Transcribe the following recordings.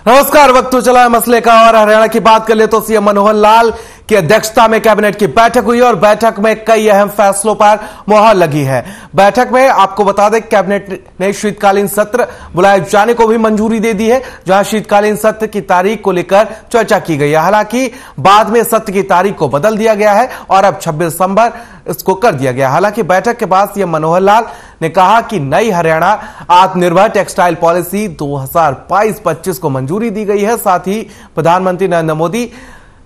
नमस्कार। वक्त तो चला है मसले का और हरियाणा की बात कर ले तो सीएम मनोहर लाल की अध्यक्षता में कैबिनेट की बैठक हुई और बैठक में कई अहम फैसलों पर मुहर लगी है। बैठक में आपको बता दें कैबिनेट ने शीतकालीन सत्र बुलाए जाने को भी मंजूरी दे दी है, जहां शीतकालीन सत्र की तारीख को लेकर चर्चा की गई है। हालांकि बाद में सत्र की तारीख को बदल दिया गया है और अब 26 दिसंबर इसको कर दिया गया। हालांकि बैठक के बाद सीएम मनोहर लाल ने कहा कि नई हरियाणा आत्मनिर्भर टेक्सटाइल पॉलिसी 2022-25 को मंजूरी दी गई है। साथ ही प्रधानमंत्री नरेंद्र मोदी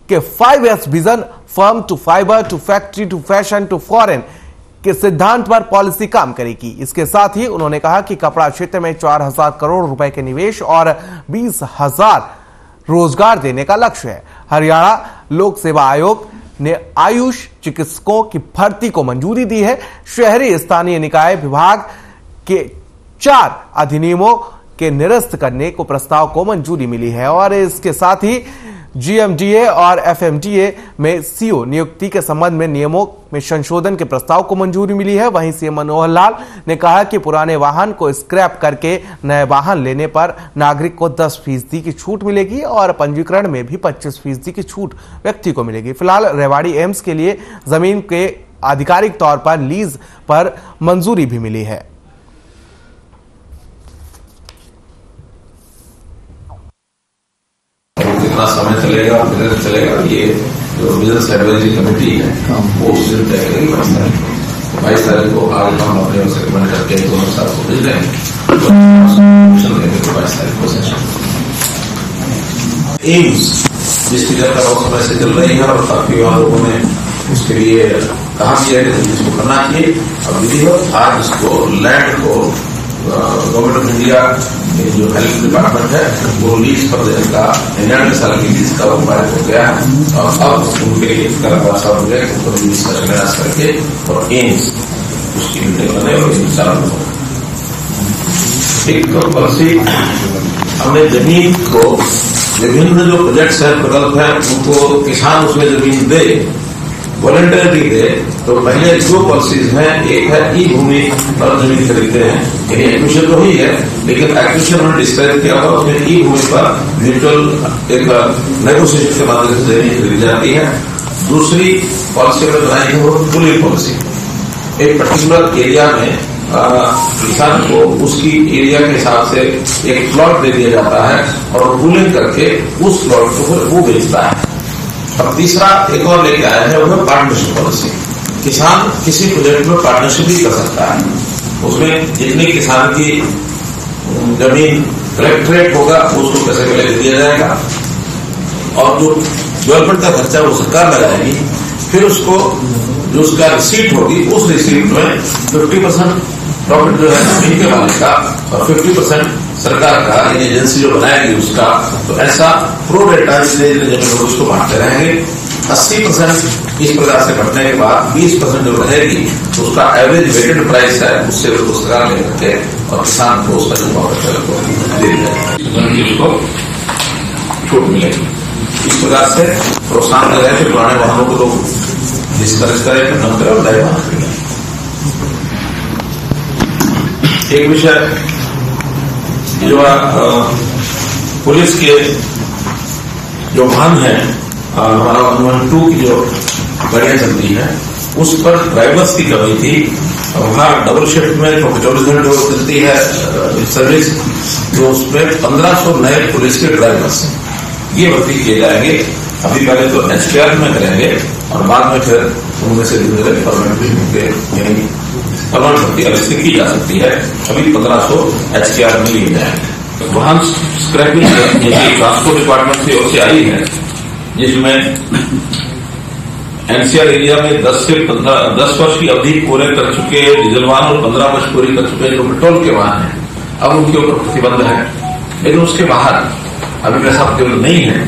के 5S vision farm to fibre to factory to fashion to foreign के सिद्धांत पर पॉलिसी काम करेगी। इसके साथ ही उन्होंने कहा कि कपड़ा क्षेत्र में 4000 करोड़ रुपए के निवेश और 20,000 रोजगार देने का लक्ष्य है। हरियाणा लोक सेवा आयोग ने आयुष चिकित्सकों की भर्ती को मंजूरी दी है। शहरी स्थानीय निकाय विभाग के 4 अधिनियमों के निरस्त करने को प्रस्ताव को मंजूरी मिली है और इसके साथ ही GMDA और FMDA में CO नियुक्ति के संबंध में नियमों में संशोधन के प्रस्ताव को मंजूरी मिली है। वहीं सीएम मनोहर लाल ने कहा कि पुराने वाहन को स्क्रैप करके नए वाहन लेने पर नागरिक को 10% की छूट मिलेगी और पंजीकरण में भी 25% की छूट व्यक्ति को मिलेगी। फिलहाल रेवाड़ी एम्स के लिए जमीन के आधिकारिक तौर पर लीज पर मंजूरी भी मिली है। कितना समय चलेगा, किधर चलेगा, ये जो बिजनेस एडवाइजरी कमेटी है वो उस दिन तय करेगी। 22 तारीख को आज हम अपने ओर से रिकमेंड करके दोनों साल को भेज देंगे तो 22 तारीख को सेशन। एम्स जिसकी चर्चा बहुत समय से चल रही है और काफी लोगों ने उसके लिए कहा भी है कि इसको करना चाहिए। अब विधिवत आज इसको लैंड को गवर्नमेंट ऑफ इंडिया जो हेल्थ डिपार्टमेंट है वो लीज पर देने का 99 साल की लीज का उपाय हो गया है और अब उनके लिए आशा हो गया कि उनको लीज का निराश करके और एम्स उसकी बिल्डिंग बने और चालू हो। एक तो पॉलिसी हमने जमीन को विभिन्न जो प्रोजेक्ट्स है, प्रकल्प है, उनको किसान उसमें जमीन दे, वॉलंटरी दे। तो पहले 2 पॉलिसीज हैं। एक है ई भूमि पर जमीन खरीदते हैं, यानी एक्विजिशन तो ही है लेकिन एक्विजिशन में डिस्क्राइब किया हुआ उसमें ई भूमि पर म्यूचुअल एक नेगोशिएशन के माध्यम से जमीन खरीदी जाती है। दूसरी पॉलिसी में बनाई है वो पूलिंग पॉलिसी। एक पर्टिकुलर एरिया में किसान को उसकी एरिया के हिसाब से एक प्लॉट दे दिया जाता है और पूलिंग करके उस प्लॉट को फिर वो बेचता है। अब तीसरा एक और लेके आया है वो पार्टनरशिप पॉलिसी। किसान किसी प्रोजेक्ट में पार्टनरशिप भी कर सकता है। उसमें जितनी किसान की जमीन कलेक्ट्रेट होगा उसको पैसे पहले दे दिया जाएगा और जो डेवलपमेंट का खर्चा वो सरकार लगाएगी। फिर उसको जो उसका रिसीट होगी उस रिसीट में 50% प्रॉफिट जो है जमीन के मालिक का और 50% सरकार का, यानी एजेंसी जो बनाएगी उसका। तो ऐसा प्रो डेटा जितने जमीन होगी उसको बांटते रहेंगे। 80% इस प्रकार से बढ़ने के बाद 20% जो रहेगी तो उसका एवरेज वेटेड प्राइस है उससे सरकार ले करके और किसान को उसका जो भाव दे दिया छूट मिलेगी। इस प्रकार से प्रोत्साहन दे रहे हैं कि पुराने वाहनों को लोग डिस्करेज करें, न करें और नए वाहन खरीदें। एक विषय जो पुलिस के जो वाहन है, हमारा 112 की जो गाड़ियां चलती है उस पर ड्राइवर्स की कमी थी। वहाँ डबल शिफ्ट में 24 घंटे चलती है सर्विस, तो उसमें 1500 नए पुलिस के ड्राइवर्स ये भर्ती किए जाएंगे। अभी पहले तो HPR में करेंगे और बाद में फिर उनमें से परमानेंट भी होंगे, यानी परमानेंट भर्ती अलग से की जा सकती है। अभी 1500 HPR में लिए जाएंगे। वाहन स्क्रैपिंग जैसे ट्रांसपोर्ट डिपार्टमेंट की ओर से आई है, जिसमें NCR एरिया में 10 वर्ष की अवधि पूरे कर चुके डीजल वाहन और 15 वर्ष पूरी कर चुके जो पेट्रोल के वाहन है, अब उनके ऊपर प्रतिबंध है। लेकिन उसके बाहर अभी वैसा प्रतिबंध नहीं है,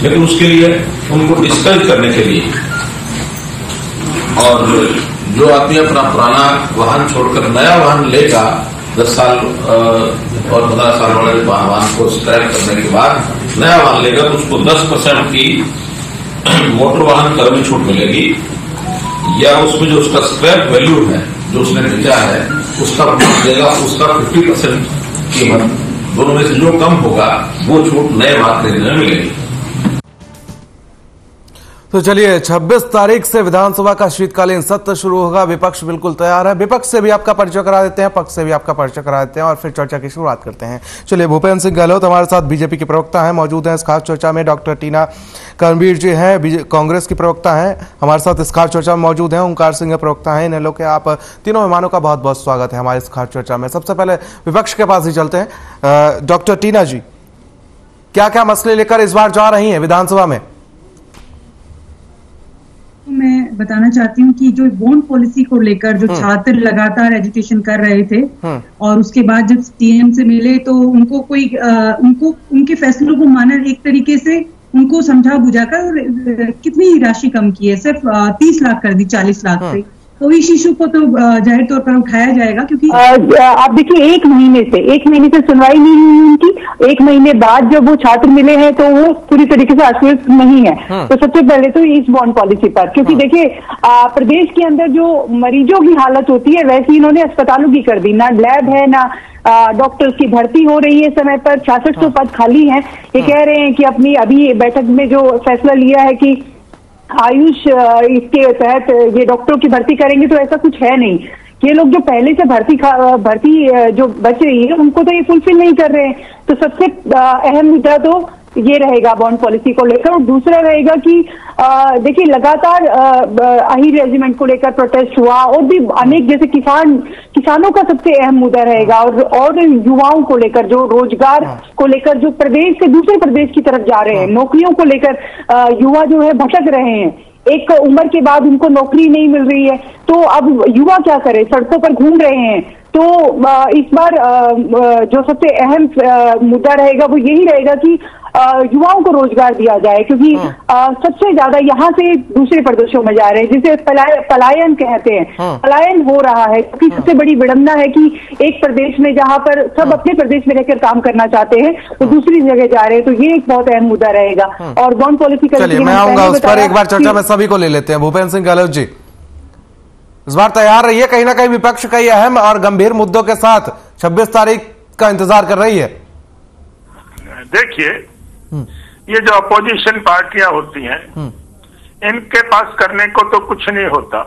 लेकिन उसके लिए उनको डिस्करेज करने के लिए और जो आदमी अपना पुराना वाहन छोड़कर नया वाहन लेगा 10 साल और 15 साल वाले वाहन को स्क्रैप करने के बाद नया वाहन लेगा तो उसको 10% की मोटर वाहन कर में छूट मिलेगी, या उसमें जो उसका स्क्रैप वैल्यू है जो उसने बेचा है उसका देगा उसका 50% कीमत दोनों में से जो कम होगा वो छूट नए भाग खरीदने में मिलेगी। तो चलिए 26 तारीख से विधानसभा का शीतकालीन सत्र शुरू होगा। विपक्ष बिल्कुल तैयार है। विपक्ष से भी आपका परिचय करा देते हैं, पक्ष से भी आपका परिचय करा देते हैं और फिर चर्चा की शुरुआत करते हैं। चलिए, भूपेन्द्र सिंह गहलोत हमारे साथ बीजेपी के प्रवक्ता हैं, मौजूद हैं इस खास चर्चा में। डॉक्टर टीना कर्मवीर जी हैं, कांग्रेस की प्रवक्ता हैं, हमारे साथ इस खास चर्चा में मौजूद हैं। ओंकार सिंह प्रवक्ता हैं। इन लोग के आप तीनों मेहमानों का बहुत बहुत स्वागत है हमारे इस खास चर्चा में। सबसे पहले विपक्ष के पास ही चलते हैं। डॉक्टर टीना जी, क्या क्या मसले लेकर इस बार जा रही है विधानसभा में? मैं बताना चाहती हूँ कि जो बॉन्ड पॉलिसी को लेकर जो छात्र लगातार एजुटेशन कर रहे थे और उसके बाद जब सीएम से मिले तो उनको उनके फैसलों को माना, एक तरीके से उनको समझा बुझाकर और कितनी राशि कम की है, सिर्फ 30 लाख कर दी 40 लाख से। तो इस इशू को तो जाहिर तौर पर उठाया जाएगा, क्योंकि आप देखिए एक महीने से सुनवाई नहीं हुई उनकी। एक महीने बाद जब वो छात्र मिले हैं तो वो पूरी तरीके से आश्वस्त नहीं है। तो सबसे पहले तो इस बॉन्ड पॉलिसी पर, क्योंकि देखिए प्रदेश के अंदर जो मरीजों की हालत होती है वैसी इन्होंने अस्पतालों की कर दी। ना लैब है, ना डॉक्टर्स की भर्ती हो रही है समय पर। 6600 पद खाली हैं। ये कह रहे हैं कि अपनी अभी बैठक में जो फैसला लिया है कि आयुष इसके तहत ये डॉक्टरों की भर्ती करेंगे, तो ऐसा कुछ है नहीं। ये लोग जो पहले से भर्ती जो बच रही है उनको तो ये फुलफिल नहीं कर रहे हैं। तो सबसे अहम मुद्दा तो ये रहेगा बॉन्ड पॉलिसी को लेकर। और दूसरा रहेगा कि देखिए लगातार अहीर रेजिमेंट को लेकर प्रोटेस्ट हुआ और भी अनेक, जैसे किसानों का सबसे अहम मुद्दा रहेगा और युवाओं को लेकर, जो रोजगार को लेकर जो प्रदेश से दूसरे प्रदेश की तरफ जा रहे हैं, नौकरियों को लेकर युवा जो है भटक रहे हैं। एक उम्र के बाद उनको नौकरी नहीं मिल रही है, तो अब युवा क्या करे, सड़कों पर घूम रहे हैं। तो इस बार जो सबसे अहम मुद्दा रहेगा वो यही रहेगा कि युवाओं को रोजगार दिया जाए, क्योंकि सबसे ज्यादा यहाँ से दूसरे प्रदेशों में जा रहे हैं, जिसे पलायन कहते हैं। पलायन हो रहा है, क्योंकि सबसे बड़ी विडंबना है कि एक प्रदेश में जहाँ पर सब अपने प्रदेश में रहकर काम करना चाहते हैं तो दूसरी जगह जा रहे हैं। तो ये एक बहुत अहम मुद्दा रहेगा। और बॉन्ड पॉलिसी का मैं आऊंगा उस पर, एक बार चर्चा में सभी को ले लेते हैं। भूपेन्द्र सिंह गहलोत जी, इस बार तैयार रहिए, कहीं ना कहीं विपक्ष कई अहम और गंभीर मुद्दों के साथ 26 तारीख का इंतजार कर रही है। देखिए, ये जो अपोजिशन पार्टियां होती हैं, इनके पास करने को तो कुछ नहीं होता।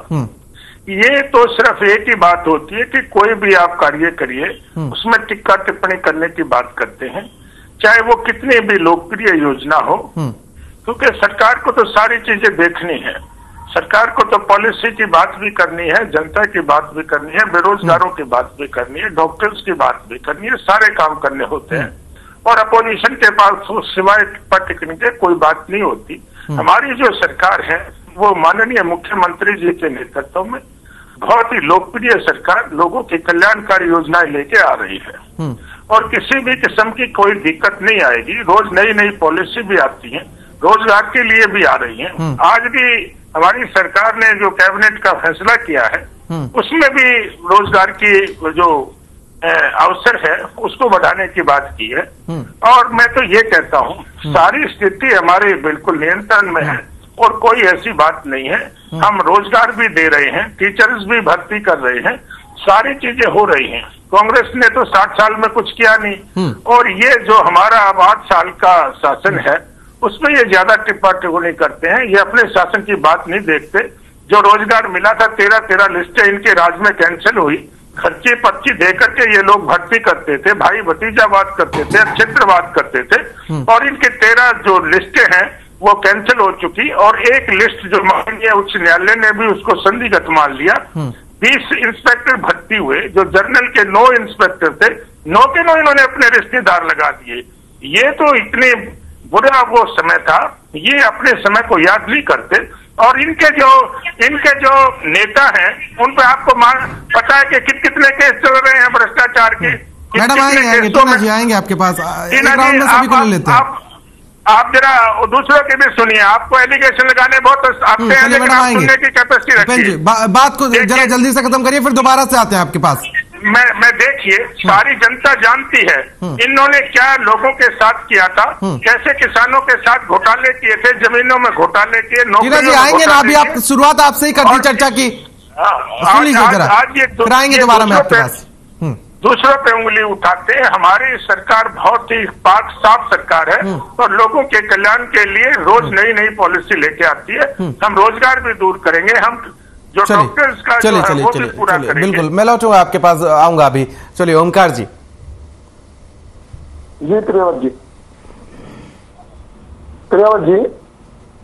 ये तो सिर्फ एक ही बात होती है कि कोई भी आप कार्य करिए उसमें टिक्का टिप्पणी करने की बात करते हैं, चाहे वो कितनी भी लोकप्रिय योजना हो, क्योंकि सरकार को तो सारी चीजें देखनी है। सरकार को तो पॉलिसी की बात भी करनी है, जनता की बात भी करनी है, बेरोजगारों की बात भी करनी है, डॉक्टर्स की बात भी करनी है, सारे काम करने होते हैं। और अपोजिशन के पास सिवाय पर टिकने के कोई बात नहीं होती। हमारी जो सरकार है वो माननीय मुख्यमंत्री जी के नेतृत्व में बहुत ही लोकप्रिय सरकार लोगों की कल्याणकारी योजनाएं लेके आ रही है और किसी भी किस्म की कोई दिक्कत नहीं आएगी। रोज नई नई पॉलिसी भी आती है, रोजगार के लिए भी आ रही है। आज भी हमारी सरकार ने जो कैबिनेट का फैसला किया है उसमें भी रोजगार की जो अवसर है उसको बढ़ाने की बात की है। और मैं तो ये कहता हूँ सारी स्थिति हमारे बिल्कुल नियंत्रण में है और कोई ऐसी बात नहीं है। हम रोजगार भी दे रहे हैं, टीचर्स भी भर्ती कर रहे हैं, सारी चीजें हो रही हैं। कांग्रेस ने तो 60 साल में कुछ किया नहीं और ये जो हमारा अब 8 साल का शासन है उसमें ये ज्यादा टिप्पा टिप्पणी करते हैं। ये अपने शासन की बात नहीं देखते। जो रोजगार मिला था 13 लिस्टें इनके राज में कैंसिल हुई, खर्ची पर्ची दे करके ये लोग भर्ती करते थे, भाई भतीजावाद करते थे, क्षेत्रवाद करते थे और इनके 13 जो लिस्टें हैं वो कैंसिल हो चुकी और एक लिस्ट जो माननीय उच्च न्यायालय ने भी उसको संदिग्ध मान लिया। 20 इंस्पेक्टर भर्ती हुए, जो जनरल के 9 इंस्पेक्टर थे, 9 के 9 इन्होंने अपने रिश्तेदार लगा दिए। ये तो इतने बुरा वो समय था, ये अपने समय को याद नहीं करते। और इनके जो नेता हैं उन पे आपको पता है कि कितने केस चल रहे हैं भ्रष्टाचार के। मैडम आएंगे, टीना जी आएंगे आपके पास, एक राउंड में सभी को ले लेते हैं। आप जरा दूसरों के भी सुनिए, आपको एलिगेशन लगाने बहुत आते हैं लेकिन आप सुनने की कैपेसिटी रखिए। बात को जरा जल्दी से खत्म करिए, फिर दोबारा से आते हैं आपके पास। मैं देखिए, सारी जनता जानती है इन्होंने क्या लोगों के साथ किया था, कैसे किसानों के साथ घोटाले किए थे, जमीनों में घोटाले किए, टीना जी आएंगे ना, अभी आप शुरुआत आपसे ही कर दी चर्चा की, सुन लीजिए जरा, फिर आएंगे दोबारा में आपके पास। दूसरों पे उंगली उठाते हैं। हमारी सरकार बहुत ही पाक साफ सरकार है और लोगों के कल्याण के लिए रोज नई नई पॉलिसी लेके आती है। हम रोजगार भी दूर करेंगे, हम जो डॉक्टर्स का जो है वो भी पूरा करेंगे। बिल्कुल, मैं लौटूंगा आपके पास, आऊंगा अभी। चलिए ओमकार जी। जी प्रियावत जी,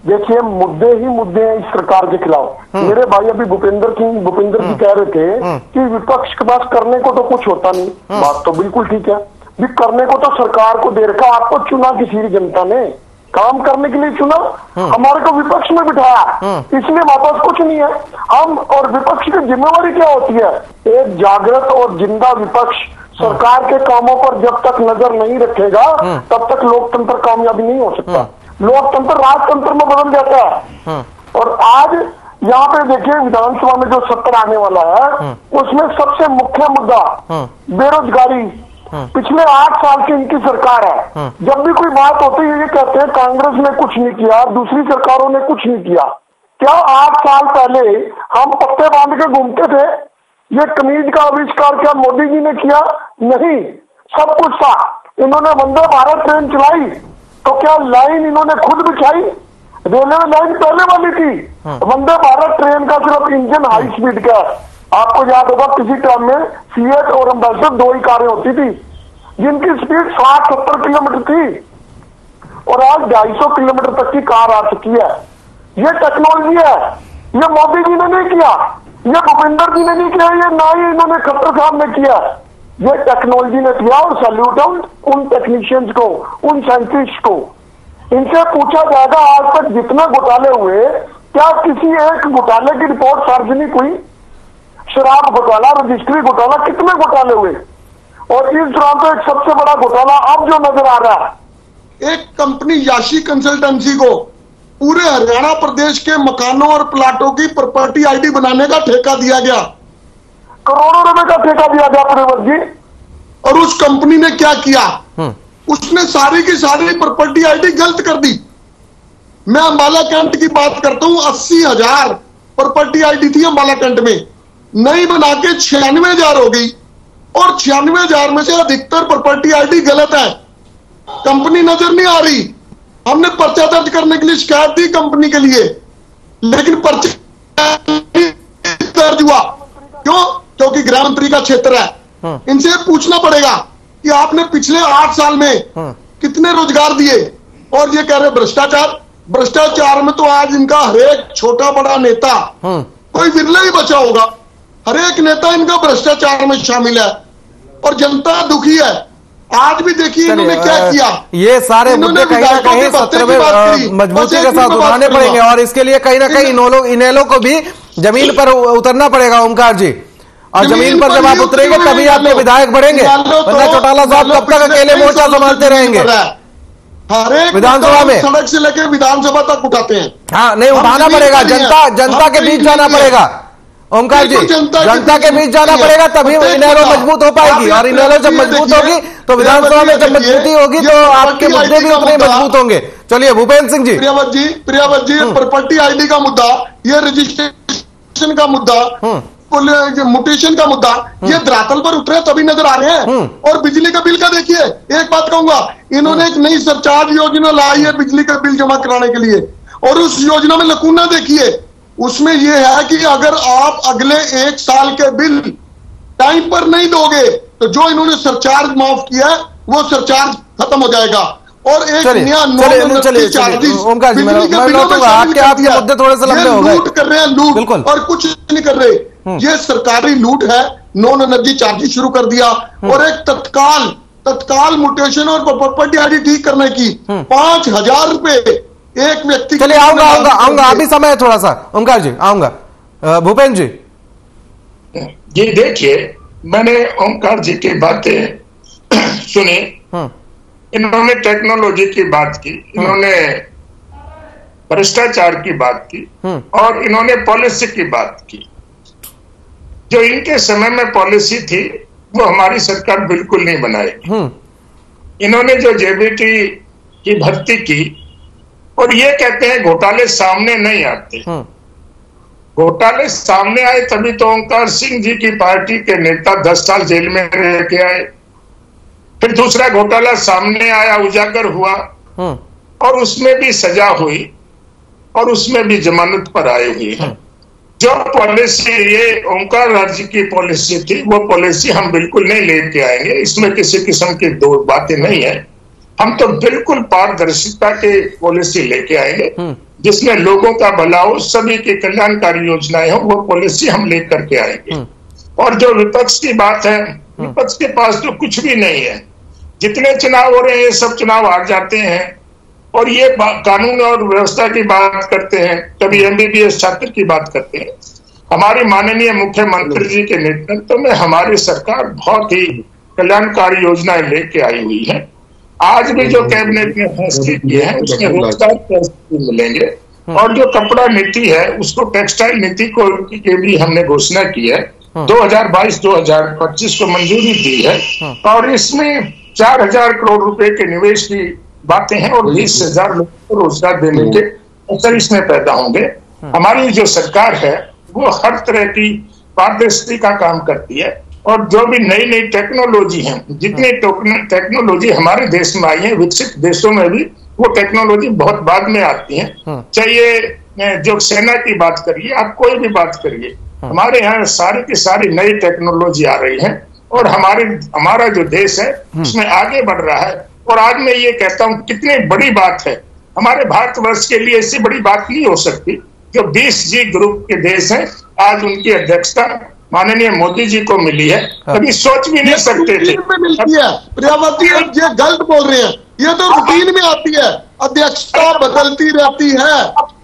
देखिए मुद्दे ही मुद्दे हैं इस सरकार के खिलाफ। मेरे भाई अभी भूपेंद्र जी कह रहे थे कि विपक्ष के पास करने को तो कुछ होता नहीं। बात तो बिल्कुल ठीक है, भी करने को तो सरकार को दे रखा। आपको चुना किसी जनता ने, काम करने के लिए चुना, हमारे को विपक्ष में बिठाया, इसलिए हमारे पास कुछ नहीं है। हम और विपक्ष की जिम्मेवारी क्या होती है? एक जागृत और जिंदा विपक्ष सरकार के कामों पर जब तक नजर नहीं रखेगा तब तक लोकतंत्र कामयाबी नहीं हो सकता। लोकतंत्र राजतंत्र में बदल जाता है। और आज यहाँ पे देखिए विधानसभा में जो सत्र आने वाला है उसमें सबसे मुख्य मुद्दा बेरोजगारी। पिछले 8 साल की इनकी सरकार है। जब भी कोई बात होती है ये कहते हैं कांग्रेस ने कुछ नहीं किया, दूसरी सरकारों ने कुछ नहीं किया। क्या 8 साल पहले हम पत्ते बांध के घूमते थे? ये कमीज का आविष्कार क्या मोदी जी ने किया? नहीं, सब कुछ था। इन्होंने वंदे भारत ट्रेन चलाई तो क्या लाइन इन्होंने खुद बिछाई? रेलवे लाइन पहले वाली थी। वंदे भारत ट्रेन का सिर्फ इंजन हाई स्पीड का है। आपको याद होगा किसी टाइम में सीएट और एम्बेसडर 2 ही कारें होती थी जिनकी स्पीड 60-70 किलोमीटर थी और आज 250 किलोमीटर तक की कार आ चुकी है। ये टेक्नोलॉजी है, ये मोदी जी ने नहीं किया, ये भूपेंद्र जी ने नहीं किया, ये ना ही इन्होंने खट्टर साहब ने किया, ये टेक्नोलॉजी ने किया। और सैल्यूट है उन टेक्नीशियंस को, उन साइंटिस्ट को। इनसे पूछा जाएगा आज तक जितने घोटाले हुए क्या किसी एक घोटाले की रिपोर्ट सार्वजनिक हुई? शराब घोटाला, रजिस्ट्री घोटाला, कितने घोटाले हुए? और इस दौरान तो एक सबसे बड़ा घोटाला अब जो नजर आ रहा है, एक कंपनी याशी कंसल्टेंसी को पूरे हरियाणा प्रदेश के मकानों और प्लाटों की प्रॉपर्टी आईडी बनाने का ठेका दिया गया। करोड़ों रुपए का ठेका दिया गया प्रेमवत जी। और उस कंपनी ने क्या किया? उसने सारी की सारी प्रॉपर्टी आईडी गलत कर दी। मैं अंबाला कैंट की बात करता हूं, 80,000 प्रॉपर्टी आईडी थी अंबाला कैंट में, नई बना के 96,000 हो गई। और 96,000 में से अधिकतर प्रॉपर्टी आईडी गलत है। कंपनी नजर नहीं आ रही। हमने पर्चा दर्ज करने के लिए शिकायत दी कंपनी के लिए, लेकिन पर्चा दर्ज हुआ। क्यों? क्योंकि गृह मंत्री का क्षेत्र है। इनसे पूछना पड़ेगा कि आपने पिछले 8 साल में कितने रोजगार दिए। और ये कह रहे भ्रष्टाचार। भ्रष्टाचार में तो आज इनका हरेक छोटा बड़ा नेता, कोई विरला ही बचा होगा, हरेक नेता इनका भ्रष्टाचार में शामिल है और जनता दुखी है। आज भी देखिए इन्होंने क्या किया। ये सारे मुद्दे कहीं ना कहीं सत्र में मजबूती के साथ उठाने पड़ेंगे और इसके लिए कहीं ना कहीं इनेलो को भी जमीन पर उतरना पड़ेगा ओमकार जी। और जमीन पर जब आप उतरेंगे तभी आपके विधायक बढ़ेंगे, वरना चौटाला साहब कब तक अकेले मोर्चा संभालते रहेंगे विधानसभा में? सड़क से लेकर विधानसभा तक उठाते हैं। हाँ, नहीं उठाना पड़ेगा, जनता के बीच जाना पड़ेगा ओमकार जी, जनता के बीच जाना पड़ेगा तभी इनेलो मजबूत हो पाएगी। और इनेलो जब मजबूत होगी तो विधानसभा में जब मजबूती होगी तो आपके मुद्दे भी उतने मजबूत होंगे। चलिए भूपेंद्र सिंह जी। प्रियावत जी, प्रॉपर्टी आईडी का मुद्दा, ये रजिस्ट्रेशन का मुद्दा, म्यूटेशन का मुद्दा, ये धरातल पर उतरे तभी नजर आ रहे हैं। और बिजली का बिल का देखिए, एक बात कहूंगा, इन्होंने एक नई सरचार्ज योजना लाई है बिजली का बिल जमा कराने के लिए, और उस योजना में लकूना देखिए, उसमें यह है कि अगर आप अगले 1 साल के बिल टाइम पर नहीं दोगे तो जो इन्होंने सरचार्ज माफ किया है वो सरचार्ज खत्म हो जाएगा। और एक नया ओमकार जी, आपके मुद्दे थोड़े से लंबे हो गए। लूट कर रहे हैं, लूट, और कुछ नहीं कर रहे। ये सरकारी लूट है। नॉन एनर्जी चार्जेस शुरू कर दिया और एक तत्काल म्यूटेशन और प्रॉपर्टी आईडी ठीक करने की 5,000 रुपए एक व्यक्ति। चलिए आऊंगा अभी समय है थोड़ा सा ओमकार जी, आऊंगा। भूपेंद्र जी। जी देखिए, मैंने ओमकार जी की बातें सुनी। इन्होंने टेक्नोलॉजी की बात की, इन्होंने भ्रष्टाचार की बात की और इन्होंने पॉलिसी की बात की। जो इनके समय में पॉलिसी थी वो हमारी सरकार बिल्कुल नहीं बनाएगी। इन्होंने जो जेबीटी की भर्ती की और ये कहते हैं घोटाले सामने नहीं आते। घोटाले सामने आए तभी तो ओंकार सिंह जी की पार्टी के नेता 10 साल जेल में रह के आए। फिर दूसरा घोटाला सामने आया, उजागर हुआ और उसमें भी सजा हुई और उसमें भी जमानत पर आए हुए हैं। जो पॉलिसी ये ओंकार जी की पॉलिसी थी, वो पॉलिसी हम बिल्कुल नहीं लेके आएंगे। इसमें किसी किस्म की दो बातें नहीं है। हम तो बिल्कुल पारदर्शिता के पॉलिसी लेके आएंगे जिसमें लोगों का भला हो, सभी की कल्याणकारी योजनाएं हो, वो पॉलिसी हम लेकर के आएंगे। और जो विपक्ष की बात है, विपक्ष के पास तो कुछ भी नहीं है। जितने चुनाव हो रहे हैं, ये सब चुनाव हार जाते हैं और ये कानून और व्यवस्था की बात करते हैं, कभी एमबीबीएस छात्र की बात करते हैं। हमारी माननीय मुख्यमंत्री जी के नेतृत्व में हमारी सरकार बहुत ही कल्याणकारी योजनाएं लेके आई हुई है। आज भी जो कैबिनेट ने फैसले किए हैं उसमें रोजगार के मिलेंगे और जो कपड़ा नीति है उसको टेक्सटाइल नीति को के भी हमने घोषणा की है। 2022-2025 को मंजूरी दी है और इसमें 4,000 करोड़ रुपए के निवेश की बातें हैं और 20,000 लोगों को रोजगार देने के अवसर इसमें पैदा होंगे। हमारी जो सरकार है वो हर तरह की पारदर्शिता का काम करती है और जो भी नई नई टेक्नोलॉजी है, जितनी टेक्नोलॉजी हमारे देश में आई है, विकसित देशों में भी वो टेक्नोलॉजी बहुत बाद में आती है। चाहिए जो सेना की बात करिए, आप कोई भी बात करिए, हमारे यहाँ सारी की सारी नई टेक्नोलॉजी आ रही है और हमारा जो देश है उसमें आगे बढ़ रहा है। और आज मैं ये कहता हूँ कितनी बड़ी बात है, हमारे भारतवर्ष के लिए इससे बड़ी बात नहीं हो सकती। जो 20G ग्रुप के देश हैं, आज उनकी अध्यक्षता माननीय मोदी जी को मिली है। कभी सोच भी नहीं सकते थे। मिलती है प्रियावती, ये गलत बोल रहे हैं, ये तो रूटीन में आती है। अध्यक्षता बदलती रहती है,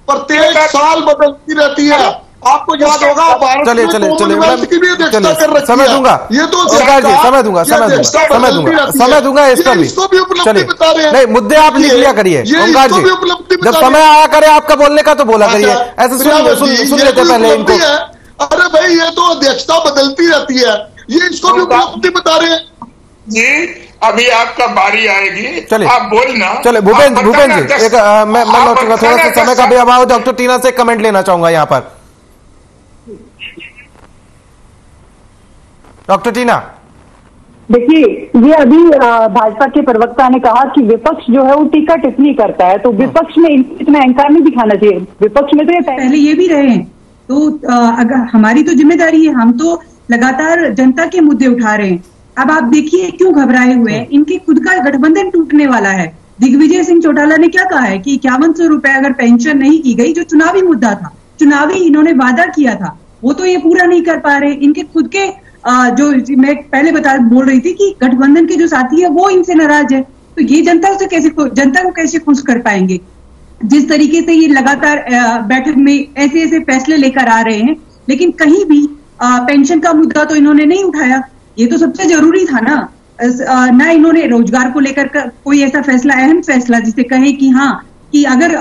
प्रत्येक साल बदलती रहती है। आपको याद होगा भारत में कॉमनवेल्थ की भी अध्यक्षता कर रखी है। समय दूंगा, ये तो समय दूंगा इस पर भी। चलिए नहीं, मुद्दे आप लिख लिया करिए ओंकार जी, जब समय आया करे आपका बोलने का तो बोला करिए। ऐसे सुन लेते पहले इनको। अरे भाई ये तो अध्यक्षता बदलती रहती है, ये इसको भी उपलब्धि बता रहे हैं जी। अभी आपका बारी आएगी, चलिए आप बोलना। चलिए भूपेन जी, एक मैं लौटूंगा, थोड़ा सा समय का भी अभाव। डॉक्टर टीना से कमेंट लेना चाहूंगा यहाँ पर। डॉक्टर टीना, देखिए, ये अभी भाजपा के प्रवक्ता ने कहा कि विपक्ष जो है वो टीका टिप्पणी करता है, तो विपक्ष में इतना अहंकार नहीं दिखाना चाहिए। विपक्ष में तो ये पहले ये भी रहे हैं, तो अगर हमारी तो जिम्मेदारी है, हम तो लगातार जनता के मुद्दे उठा रहे हैं। अब आप देखिए क्यों घबराए हुए हैं, इनके खुद का गठबंधन टूटने वाला है। दिग्विजय सिंह चौटाला ने क्या कहा है कि 5100 रुपए अगर पेंशन नहीं की गई, जो चुनावी मुद्दा था, चुनावी इन्होंने वादा किया था, वो तो ये पूरा नहीं कर पा रहे। इनके खुद के जो मैं पहले बोल रही थी कि गठबंधन के जो साथी है वो इनसे नाराज है, तो ये जनता को कैसे खुश कर पाएंगे। जिस तरीके से ये लगातार बैठक में ऐसे पैसले लेकर आ रहे हैं, लेकिन कहीं भी पेंशन का मुद्दा तो इन्होंने नहीं उठाया। ये तो सबसे जरूरी था ना इन्होंने रोजगार को लेकर कोई ऐसा फैसला, अहम फैसला जिसे कहे कि हाँ, कि अगर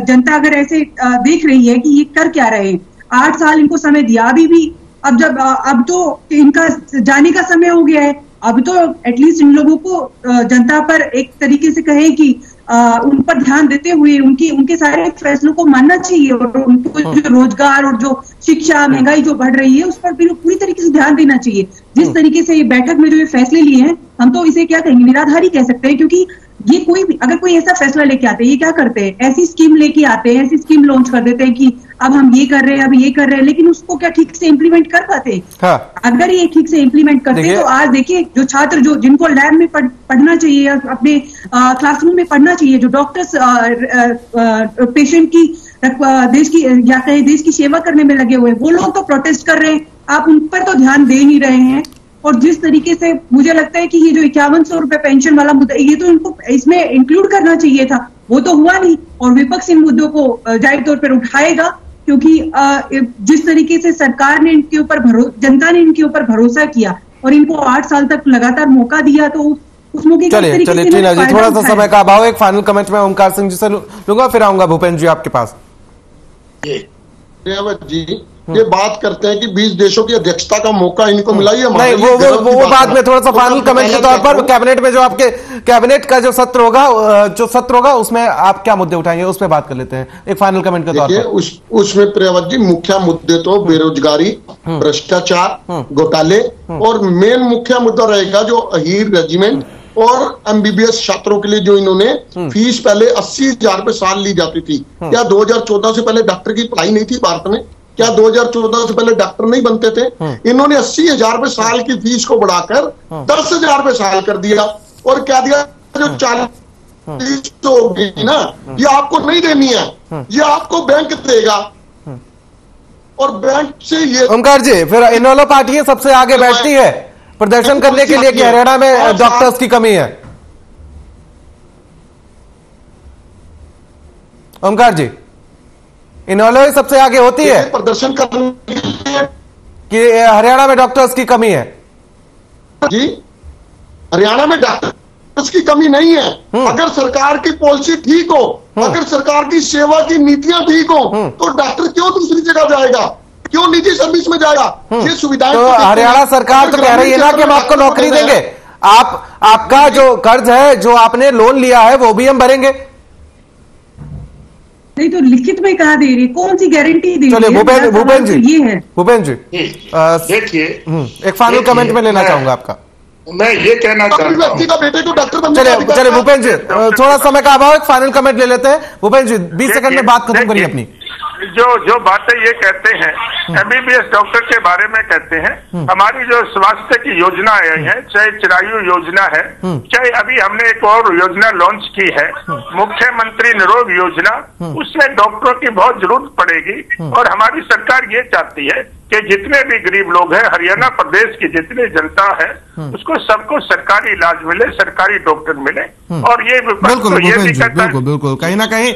जनता अगर ऐसे देख रही है कि ये कर क्या रहे हैं। 8 साल इनको समय दिया, अभी भी अब तो इनका जाने का समय हो गया है। अब तो एटलीस्ट इन लोगों को जनता पर एक तरीके से कहे कि उन पर ध्यान देते हुए उनके सारे फैसलों को मानना चाहिए और उनको जो रोजगार और जो शिक्षा, महंगाई जो बढ़ रही है उस पर पूरी तरीके से ध्यान देना चाहिए। जिस तरीके से ये बैठक में जो ये फैसले लिए हैं, हम तो इसे क्या कहेंगे, निराधारी कह सकते हैं। क्योंकि ये अगर कोई ऐसा फैसला लेके आते हैं, ये क्या करते हैं, ऐसी स्कीम लेके आते हैं, ऐसी स्कीम लॉन्च कर देते हैं कि अब हम ये कर रहे हैं, अब ये कर रहे हैं, लेकिन उसको क्या ठीक से इम्प्लीमेंट कर पाते हैं? हाँ। अगर ये ठीक से इम्प्लीमेंट करते तो आज देखिए जो छात्र जिनको लैब में पढ़ना चाहिए, अपने क्लासरूम में पढ़ना चाहिए, जो डॉक्टर्स पेशेंट की देश की सेवा करने में लगे हुए, वो लोग तो प्रोटेस्ट कर रहे हैं। आप उन पर तो ध्यान दे नहीं रहे हैं। और जिस तरीके से मुझे लगता है कि ये जो 5100 रुपए पेंशन वाला मुद्दा, ये तो इनको इसमें इंक्लूड करना चाहिए था, वो तो हुआ नहीं। और विपक्ष इन मुद्दों को जाहिर तौर पर उठाएगा, क्योंकि जिस तरीके से सरकार ने इनके ऊपर जनता ने इनके ऊपर भरोसा किया और इनको 8 साल तक लगातार मौका दिया, तो उस मौके का चलिए टीना जी, थोड़ा सा समय का अभाव, एक फाइनल कमेंट में ओंकार सिंह जी से लूंगा, फिर आऊंगा भूपेन जी आपके पास। प्रियावत जी ये बात करते हैं कि 20 देशों की अध्यक्षता का मौका इनको मिला, ये नहीं, वो बात में थोड़ा सा फाइनल कमेंट के तौर पर कैबिनेट में जो आपके कैबिनेट का जो सत्र होगा उसमें आप क्या मुद्दे उठाएंगे, उस पर बात कर लेते हैं एक फाइनल कमेंट के तौर पर। उसमें प्रियावत जी मुख्य मुद्दे तो बेरोजगारी, भ्रष्टाचार, घोटाले और मेन मुख्य मुद्दा रहेगा जो अहीर रेजिमेंट और एमबीबीएस छात्रों के लिए जो इन्होंने फीस पहले 80,000 रुपए साल ली जाती थी। क्या 2014 से पहले डॉक्टर की पढ़ाई नहीं थी भारत में? क्या 2014 से पहले डॉक्टर नहीं बनते थे? इन्होंने 80,000 रुपए साल की फीस को बढ़ाकर 10,000 रुपए साल कर दिया और क्या दिया, जो 40 होगी ना ये आपको नहीं देनी है, ये आपको बैंक देगा और बैंक से ये। ओमकार जी, फिर इनेलो पार्टियां सबसे आगे बैठती है प्रदर्शन करने के लिए कि हरियाणा में डॉक्टर्स की कमी है? ओमकार जी, इनेलो ही सबसे आगे होती है प्रदर्शन करने कि हरियाणा में डॉक्टर्स की कमी है? जी, हरियाणा में डॉक्टर्स की कमी नहीं है। अगर सरकार की पॉलिसी ठीक हो, अगर सरकार की सेवा की नीतियां ठीक हो तो डॉक्टर क्यों दूसरी जगह जाएगा, क्यों निजी सर्विस में जाएगा? ये सुविधाएं तो हरियाणा सरकार तो कह रही है ना कि हम आपको नौकरी देंगे, आपका जो कर्ज है, जो आपने लोन लिया है वो भी हम भरेंगे। नहीं तो लिखित में कहा दे रही, कौन सी गारंटी दे रही है? चलिए भूपेन जी, ये है भूपेन जी देखिए एक फाइनल कमेंट में लेना चाहूंगा आपका। मैं ये कहना चाहता हूं, व्यक्ति का बेटे को डॉक्टर बनने चलिए भूपेन जी, थोड़ा समय का अभाव, एक फाइनल कमेंट ले लेते हैं। भूपेन जी 20 सेकंड में बात खत्म करिए अपनी। जो बातें ये कहते हैं एमबीबीएस डॉक्टर के बारे में कहते हैं, हमारी जो स्वास्थ्य की योजना आई है, चाहे चिरायु योजना है, चाहे अभी हमने एक और योजना लॉन्च की है मुख्यमंत्री निरोग योजना, उसमें डॉक्टरों की बहुत जरूरत पड़ेगी। और हमारी सरकार ये चाहती है कि जितने भी गरीब लोग हैं, हरियाणा प्रदेश की जितनी जनता है, उसको सबको सरकारी इलाज मिले, सरकारी डॉक्टर मिले। और ये बिल्कुल बिल्कुल कहीं ना कहीं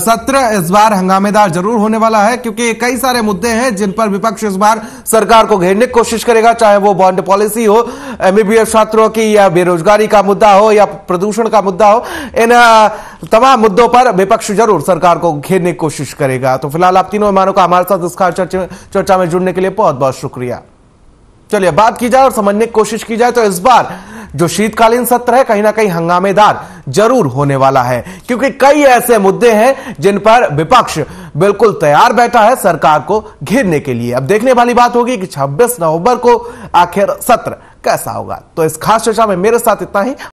सत्र इस बार हंगामेदार जरूर होने वाला है, क्योंकि कई सारे मुद्दे हैं जिन पर विपक्ष इस बार सरकार को घेरने की कोशिश करेगा, चाहे वो बॉन्ड पॉलिसी हो, एमबीबीएस छात्रों की, या बेरोजगारी का मुद्दा हो, या प्रदूषण का मुद्दा हो। इन तमाम मुद्दों पर विपक्ष जरूर सरकार को घेरने की कोशिश करेगा। तो फिलहाल आप तीनों मेहमानों का हमारे साथ इस खास चर्चा में जुड़ने के लिए बहुत बहुत शुक्रिया। चलिए बात की जाए और समझने की कोशिश की जाए तो इस बार जो शीतकालीन सत्र है कहीं ना कहीं हंगामेदार जरूर होने वाला है, क्योंकि कई ऐसे मुद्दे हैं जिन पर विपक्ष बिल्कुल तैयार बैठा है सरकार को घेरने के लिए। अब देखने वाली बात होगी कि 26 नवंबर को आखिर सत्र कैसा होगा। तो इस खास चर्चा में मेरे साथ इतना ही।